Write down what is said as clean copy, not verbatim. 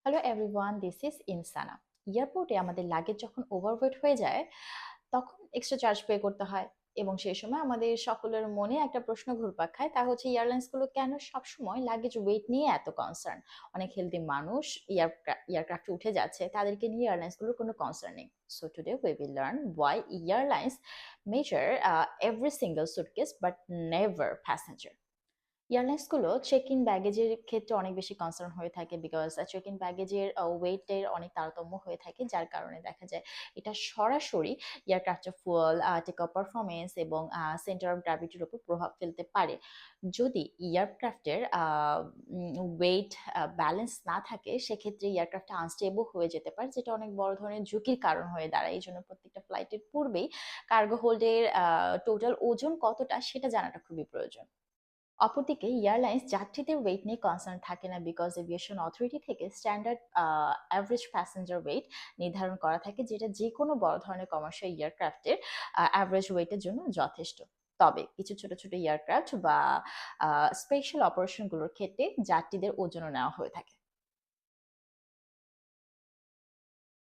Hello everyone, this is ইনসানা। এয়ারপোর্টে আমাদের লাগেজ যখন ওভারওয়েট হয়ে যায় তখন এক্সট্রা চার্জ পে করতে হয়। এবং সেই সময় আমাদের সকলের মনে একটা প্রশ্ন ঘুরপাক খায়, তা হচ্ছে এয়ারলাইন্সগুলো কেন সবসময় লাগেজ ওয়েট নিয়ে এত কনসার্ন। অনেক হেলদি মানুষ এয়ারক্রাফটে উঠে যাচ্ছে, তাদেরকে নিয়ে এয়ারলাইন্সগুলোর কোনো কনসার্ন নেই। So today we will learn why airlines measure every single suitcase but never passenger. এয়ারলাইন্সগুলো চেক ইন ব্যাগেজের ক্ষেত্রে অনেক বেশি কনসার্ন হয়ে থাকে, বিকজ চেক ইন ব্যাগেজের ওয়েটের অনেক তারতম্য হয়ে থাকে, যার কারণে দেখা যায় এটা সরাসরি এয়ারক্রাফটের ফুয়েল টেক অফ পারফরমেন্স এবং সেন্টার অফ গ্র্যাভিটির উপর প্রভাব ফেলতে পারে। যদি এয়ারক্রাফটের ওয়েট ব্যালেন্স না থাকে, সেক্ষেত্রে এয়ারক্রাফটটা আনস্টেবল হয়ে যেতে পারে, যেটা অনেক বড় ধরনের ঝুঁকির কারণ হয়ে দাঁড়ায়। এই জন্য প্রত্যেকটা ফ্লাইটের পূর্বেই কার্গো হোল্ডের টোটাল ওজন কতটা সেটা জানাটা খুবই প্রয়োজন। অপরদিকে এয়ারলাইন্স যাত্রীদের ওয়েট নিয়ে কনসার্ন থাকে না, বিকজ এভিয়েশন অথরিটি থেকে স্ট্যান্ডার্ড অ্যাভারেজ প্যাসেঞ্জার ওয়েট নির্ধারণ করা থাকে, যেটা যে কোনো বড় ধরনের কমার্শিয়াল এয়ারক্রাফটের অ্যাভারেজ ওয়েটের জন্য যথেষ্ট। তবে কিছু ছোট ছোট এয়ারক্রাফট বা স্পেশাল অপারেশনগুলোর ক্ষেত্রে যাত্রীদের ওজনও নেওয়া হয়ে থাকে।